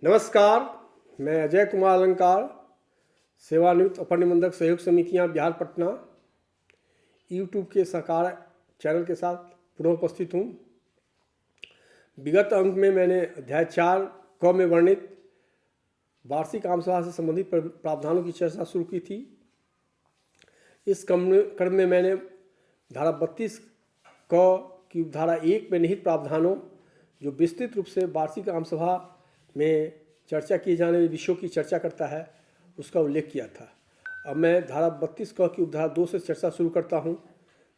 नमस्कार। मैं अजय कुमार अलंकार, सेवानिवृत्त अपर निबंधक सहयोग समितियां बिहार पटना, यूट्यूब के साकार चैनल के साथ पुनः उपस्थित हूँ। विगत अंक में मैंने अध्याय 4 क में वर्णित वार्षिक आम सभा से संबंधित प्रावधानों की चर्चा शुरू की थी। इस क्रम में मैंने धारा 32 क की धारा 1 में निहित प्रावधानों, जो विस्तृत रूप से वार्षिक आम सभा में चर्चा किए जाने वाले विषयों की चर्चा करता है, उसका उल्लेख किया था। अब मैं धारा 32 क की उपधारा 2 से चर्चा शुरू करता हूँ।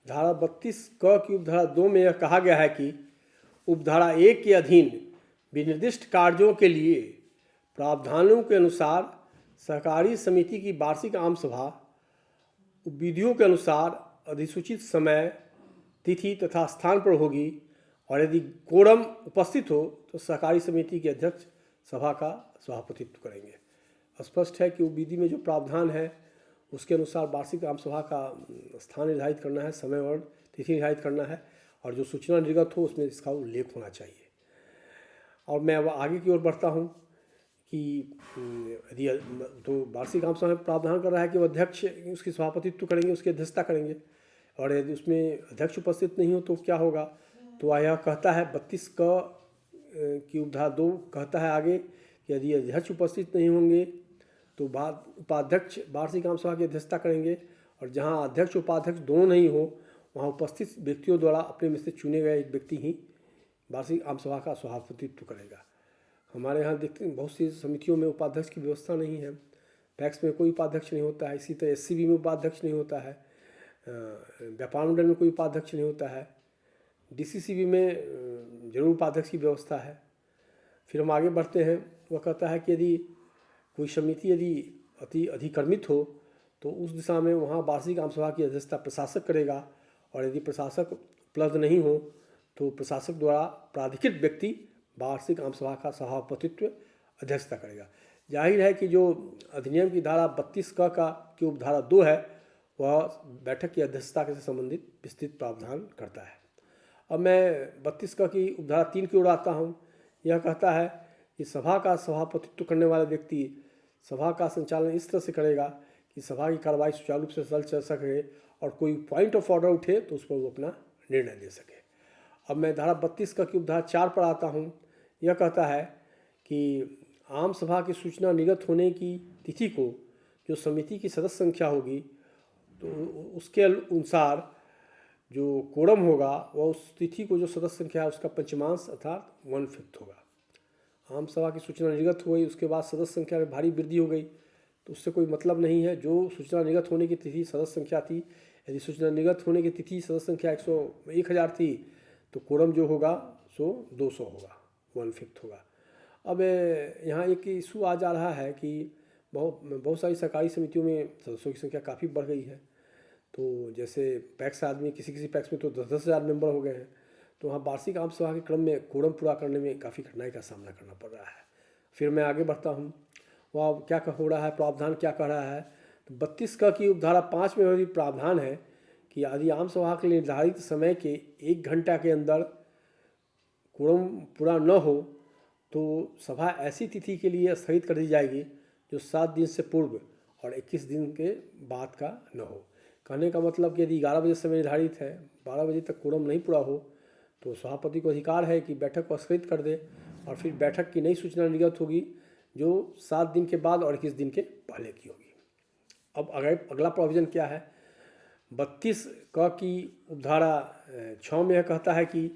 धारा 32 क की उपधारा 2 में यह कहा गया है कि उपधारा 1 के अधीन विनिर्दिष्ट कार्यों के लिए प्रावधानों के अनुसार सहकारी समिति की वार्षिक आम सभा विधियों के अनुसार अधिसूचित समय, तिथि तथा स्थान पर होगी, और यदि कोरम उपस्थित हो तो सहकारी समिति के अध्यक्ष सभा का सभापतित्व करेंगे। स्पष्ट है कि विधि में जो प्रावधान है उसके अनुसार वार्षिक आम सभा का स्थान निर्धारित करना है, समय और तिथि निर्धारित करना है, और जो सूचना निर्गत हो उसमें इसका उल्लेख होना चाहिए। और मैं अब आगे की ओर बढ़ता हूँ कि यदि तो वार्षिक आम सभा में प्रावधान कर रहा है कि वो अध्यक्ष उसकी सभापतित्व करेंगे, उसकी अध्यक्षता करेंगे, और यदि उसमें अध्यक्ष उपस्थित नहीं हो तो क्या होगा। तो यह कहता है 32 क की उपधारा 2 कहता है आगे कि यदि अध्यक्ष उपस्थित नहीं होंगे तो उपाध्यक्ष वार्षिक आम सभा की अध्यक्षता करेंगे, और जहां अध्यक्ष उपाध्यक्ष दोनों नहीं हो वहां उपस्थित व्यक्तियों द्वारा अपने में से चुने गए एक व्यक्ति ही वार्षिक आम सभा का सभापतित्व करेगा। हमारे यहाँ देखते हैं बहुत सी समितियों में उपाध्यक्ष की व्यवस्था नहीं है। पैक्स में कोई उपाध्यक्ष नहीं होता है, इसी तरह SCB में उपाध्यक्ष नहीं होता है, व्यापार मंडल में कोई उपाध्यक्ष नहीं होता है, DCCB में जरूर उपाध्यक्ष की व्यवस्था है। फिर हम आगे बढ़ते हैं। वह कहता है कि यदि कोई समिति यदि अति अधिक्रमित हो तो उस दिशा में वहाँ वार्षिक आम सभा की अध्यक्षता प्रशासक करेगा, और यदि प्रशासक उपलब्ध नहीं हो तो प्रशासक द्वारा प्राधिकृत व्यक्ति वार्षिक आम सभा का सभापतित्व अध्यक्षता करेगा। जाहिर है कि जो अधिनियम की धारा 32 क की उपधारा 2 है वह बैठक की अध्यक्षता से संबंधित विस्तृत प्रावधान करता है। अब मैं 32 क की उपधारा 3 की ओर आता हूँ। यह कहता है कि सभा का सभापतित्व करने वाला व्यक्ति सभा का संचालन इस तरह से करेगा कि सभा की कार्रवाई सुचारू रूप से चल सके, और कोई पॉइंट ऑफ ऑर्डर उठे तो उस पर वो अपना निर्णय दे सके। अब मैं धारा 32 क की उपधारा 4 पर आता हूँ। यह कहता है कि आम सभा की सूचना निर्गत होने की तिथि को जो समिति की सदस्य संख्या होगी तो उसके अनुसार जो कोरम होगा वह उस तिथि को जो सदस्य संख्या है उसका पंचमांश अर्थात 1/5 होगा। आम सभा की सूचना निर्गत हो गई, उसके बाद सदस्य संख्या में भारी वृद्धि हो गई तो उससे कोई मतलब नहीं है। जो सूचना निर्गत होने की तिथि सदस्य संख्या थी, यदि सूचना निर्गत होने की तिथि सदस्य संख्या 1,000 थी तो कोरम जो होगा सो 200 होगा, 1/5 होगा। अब यहाँ एक इशू आ जा रहा है कि बहुत सारी सरकारी समितियों में सदस्यों की संख्या काफ़ी बढ़ गई है। तो जैसे पैक्स आदमी किसी पैक्स में तो 10-10 हज़ार मेंबर हो गए हैं, तो वहाँ वार्षिक आम सभा के क्रम में कोरम पूरा करने में काफ़ी कठिनाई का सामना करना पड़ रहा है। फिर मैं आगे बढ़ता हूँ। वह क्या हो रहा है, प्रावधान क्या कह रहा है। तो 32 क की उपधारा 5 में भी प्रावधान है कि यदि आम सभा के निर्धारित समय के 1 घंटा के अंदर कोरम पूरा न हो तो सभा ऐसी तिथि के लिए स्थगित कर दी जाएगी जो 7 दिन से पूर्व और 21 दिन के बाद का न हो। कहने का मतलब कि यदि 11 बजे समय निर्धारित है, 12 बजे तक कोरम नहीं पूरा हो तो सभापति को अधिकार है कि बैठक को स्थगित कर दे, और फिर बैठक की नई सूचना निर्गत होगी जो 7 दिन के बाद और 21 दिन के पहले की होगी। अब अगला प्रोविज़न क्या है। 32 क की उपधारा 6 में यह कहता है कि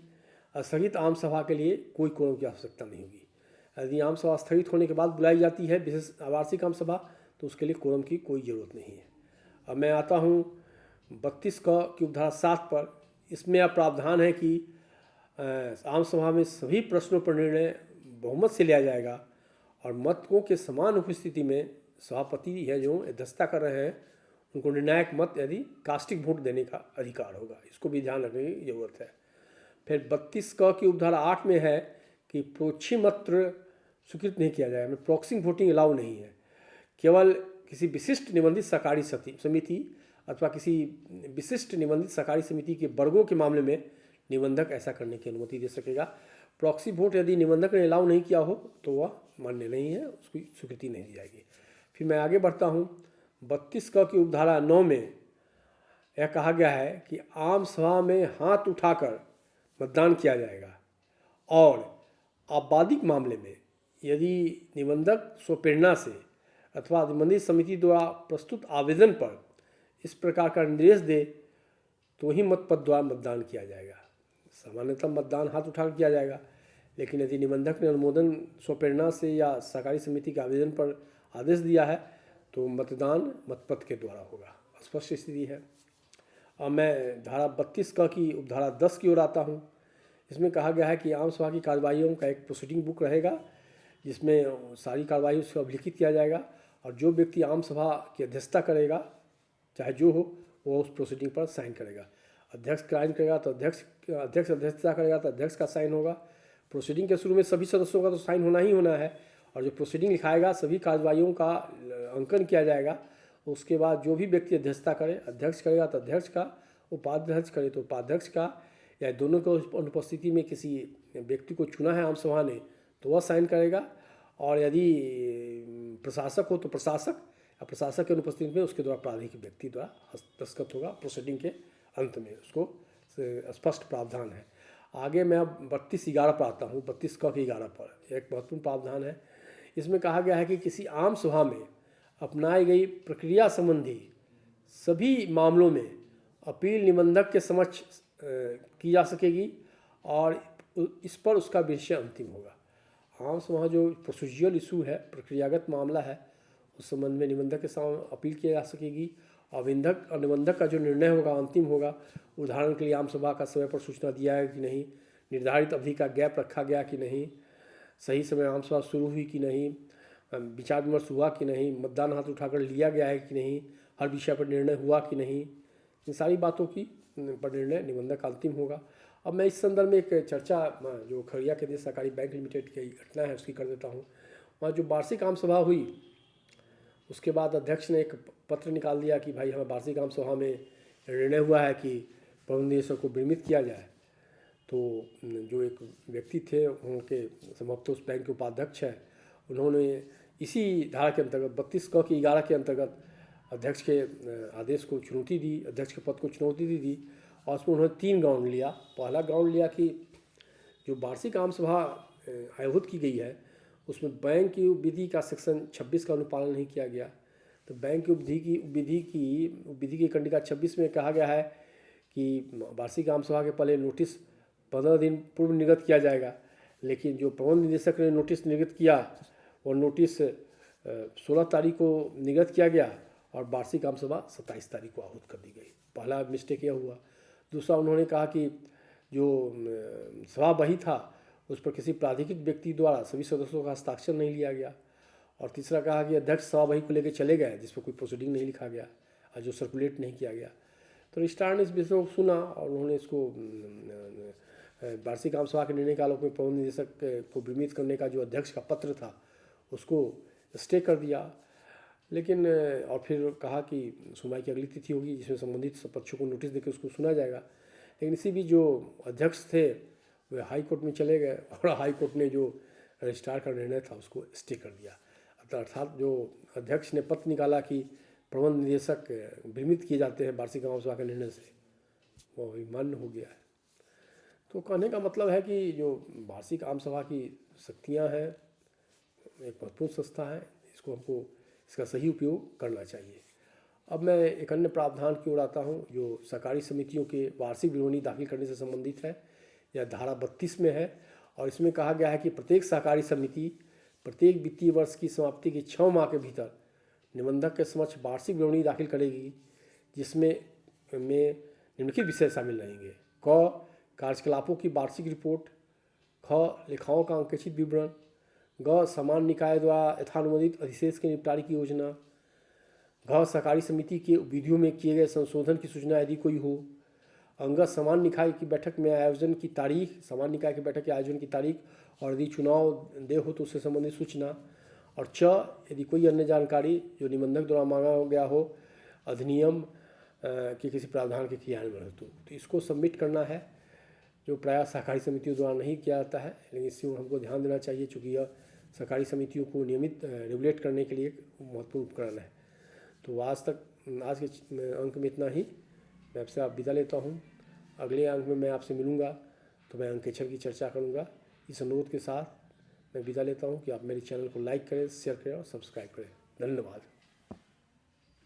स्थगित आम सभा के लिए कोई कोरम की आवश्यकता नहीं होगी। यदि आम सभा स्थगित होने के बाद बुलाई जाती है विशेष वार्षिक आम सभा तो उसके लिए कोरम की कोई ज़रूरत नहीं है। अब मैं आता हूँ 32 क की उपधारा 7 पर। इसमें यह प्रावधान है कि आम सभा में सभी प्रश्नों पर निर्णय बहुमत से लिया जाएगा, और मतों के समान उपस्थिति में सभापति है जो अध्यक्षता कर रहे हैं उनको निर्णायक मत यदि कास्टिक वोट देने का अधिकार होगा। इसको भी ध्यान रखने की जरूरत है। फिर 32 क की उपधारा 8 में है कि प्रोक्षी मत स्वीकृत नहीं किया जाएगा, प्रॉक्सी वोटिंग अलाउ नहीं है। केवल किसी विशिष्ट निबंधित सहकारी समिति अथवा किसी विशिष्ट निबंधित सहकारी समिति के वर्गों के मामले में निबंधक ऐसा करने की अनुमति दे सकेगा। प्रॉक्सी वोट यदि निबंधक ने अलाउ नहीं किया हो तो वह मान्य नहीं है, उसकी स्वीकृति नहीं दी जाएगी। फिर मैं आगे बढ़ता हूँ। 32 की उपधारा 9 में यह कहा गया है कि आम सभा में हाथ उठाकर मतदान किया जाएगा और आपराधिक मामले में यदि निबंधक स्वप्रेरणा से अथवा निबंधित समिति द्वारा प्रस्तुत आवेदन पर इस प्रकार का निर्देश दे तो ही मतपत्र द्वारा मतदान किया जाएगा। सामान्यतः मतदान हाथ उठाकर किया जाएगा, लेकिन यदि निबंधक ने अनुमोदन स्वप्रेरणा से या सहकारी समिति के आवेदन पर आदेश दिया है तो मतदान मतपत्र के द्वारा होगा। स्पष्ट स्थिति है। अब मैं धारा 32 की उपधारा 10 की ओर आता हूँ। इसमें कहा गया है कि आम सभा की कार्यवाहियों का एक प्रोसीडिंग बुक रहेगा जिसमें सारी कार्यवाही उसको अभिलिखित किया जाएगा और जो व्यक्ति आम सभा की अध्यक्षता करेगा, चाहे जो हो, वो उस प्रोसीडिंग पर साइन करेगा। अध्यक्ष साइन करेगा तो अध्यक्ष अध्यक्षता करेगा तो अध्यक्ष का साइन होगा। प्रोसीडिंग के शुरू में सभी सदस्यों का तो साइन होना ही होना है और जो प्रोसीडिंग लिखाएगा सभी कार्यवाहियों का अंकन किया जाएगा। उसके बाद जो भी व्यक्ति अध्यक्षता करे, अध्यक्ष करेगा तो अध्यक्ष का, उपाध्यक्ष करे तो उपाध्यक्ष का, या दोनों को अनुपस्थिति में किसी व्यक्ति को चुना है आम सभा ने तो वह साइन करेगा। और यदि प्रशासक हो तो प्रशासक, या प्रशासक की अनुपस्थिति में उसके द्वारा प्राधिक व्यक्ति द्वारा दस्तखत होगा। प्रोसीडिंग के अंत में उसको स्पष्ट प्रावधान है। आगे मैं अब 32(11) पर आता हूँ। 32(11) पर एक महत्वपूर्ण प्रावधान है। इसमें कहा गया है कि किसी आम सभा में अपनाई गई प्रक्रिया संबंधी सभी मामलों में अपील निबंधक के समक्ष की जा सकेगी और इस पर उसका विषय अंतिम होगा। आम सभा जो प्रोसीजरल इशू है, प्रक्रियागत मामला है, उस संबंध में निबंधक के सामने अपील की जा सकेगी और निबंधक का जो निर्णय होगा अंतिम होगा। उदाहरण के लिए आम सभा का समय पर सूचना दिया है कि नहीं, निर्धारित अवधि का गैप रखा गया कि नहीं, सही समय आम सभा शुरू हुई कि नहीं, विचार विमर्श हुआ कि नहीं, मतदान हाथ उठाकर लिया गया है कि नहीं, हर विषय पर निर्णय हुआ कि नहीं, इन सारी बातों की पर निर्णय निबंधक अंतिम होगा। अब मैं इस संदर्भ में एक चर्चा जो खगड़िया केंद्रीय सहकारी बैंक लिमिटेड की घटना है उसकी कर देता हूँ। वहाँ जो वार्षिक आम सभा हुई उसके बाद अध्यक्ष ने एक पत्र निकाल दिया कि भाई हमें वार्षिक आम सभा में निर्णय हुआ है कि प्रबंध निदेशक को विनियमित किया जाए। तो जो एक व्यक्ति थे उनके संभवतः उस बैंक के उपाध्यक्ष हैं, उन्होंने इसी धारा के अंतर्गत 32(11) के अंतर्गत अध्यक्ष के आदेश को चुनौती दी, अध्यक्ष के पद को चुनौती दी और उसमें उन्होंने 3 ग्राउंड लिया। पहला ग्राउंड लिया कि जो वार्षिक आम सभा आयोजित की गई है उसमें बैंक की विधि का सेक्शन 26 का अनुपालन नहीं किया गया। तो बैंक की विधि की कंडिका 26 में कहा गया है कि वार्षिक आम सभा के पहले नोटिस 15 दिन पूर्व निर्गत किया जाएगा, लेकिन जो प्रबंध निदेशक ने नोटिस निर्गत किया वो नोटिस 16 तारीख को निर्गत किया गया और वार्षिक आम सभा 27 तारीख को आहूत कर दी गई। पहला मिस्टेक यह हुआ। दूसरा, उन्होंने कहा कि जो सभा बही था उस पर किसी प्राधिकृत व्यक्ति द्वारा सभी सदस्यों का हस्ताक्षर नहीं लिया गया। और तीसरा कहा कि अध्यक्ष सभा बही को लेकर चले गए जिस पर कोई प्रोसीडिंग नहीं लिखा गया और जो सर्कुलेट नहीं किया गया। तो रजिस्ट्रार ने इस विषय को सुना और उन्होंने इसको वार्षिक आम सभा के निर्णय के आलोक में प्रबंध निदेशक को विनियमित करने का जो अध्यक्ष का पत्र था उसको स्टे कर दिया। लेकिन और फिर कहा कि सुनवाई की अगली तिथि होगी जिसमें संबंधित पक्षों को नोटिस देकर उसको सुना जाएगा। लेकिन इसी बीच जो अध्यक्ष थे वे हाई कोर्ट में चले गए और हाई कोर्ट ने जो रजिस्ट्रार का निर्णय था उसको स्टे कर दिया। अर्थात जो अध्यक्ष ने पत्र निकाला कि प्रबंध निदेशक विनियमित किए जाते हैं वार्षिक आम सभा के निर्णय से, वो मान्य हो गया है। तो कहने का मतलब है कि जो वार्षिक आम सभा की शक्तियाँ हैं, एक महत्वपूर्ण संस्था है, इसको हमको इसका सही उपयोग करना चाहिए। अब मैं एक अन्य प्रावधान की ओर आता हूँ जो सहकारी समितियों के वार्षिक विवरणी दाखिल करने से संबंधित है। यह धारा 32 में है और इसमें कहा गया है कि प्रत्येक सहकारी समिति प्रत्येक वित्तीय वर्ष की समाप्ति के 6 माह के भीतर निबंधक के समक्ष वार्षिक विवरणी दाखिल करेगी, जिसमें निम्नलिखित विषय शामिल रहेंगे: क कार्यकलापों की वार्षिक रिपोर्ट, ख लेखाओं का अंकेक्षित विवरण, ग समान निकाय द्वारा यथानुमोदित अधिशेष के निपटारे की योजना, घ सहकारी समिति के विधियों में किए गए संशोधन की सूचना यदि कोई हो, अंगत समान निकाय की बैठक में आयोजन की तारीख, समान निकाय की बैठक के आयोजन की तारीख और यदि चुनाव देय हो तो उससे संबंधित सूचना, और च यदि कोई अन्य जानकारी जो निबंधक द्वारा मांगा गया हो अधिनियम के किसी प्रावधान के क्रियान्वयन हेतु, तो इसको सबमिट करना है, जो प्रायः सहकारी समितियों द्वारा नहीं किया जाता है। लेकिन इससे हमको ध्यान देना चाहिए, चूँकि यह सहकारी समितियों को नियमित रेगुलेट करने के लिए एक महत्वपूर्ण उपकरण है। तो आज के अंक में इतना ही। मैं आपसे विदा लेता हूँ। अगले अंक में मैं आपसे मिलूँगा तो मैं अंकेक्षर की चर्चा करूँगा। इस अनुरोध के साथ मैं विदा लेता हूँ कि आप मेरे चैनल को लाइक करें, शेयर करें और सब्सक्राइब करें। धन्यवाद।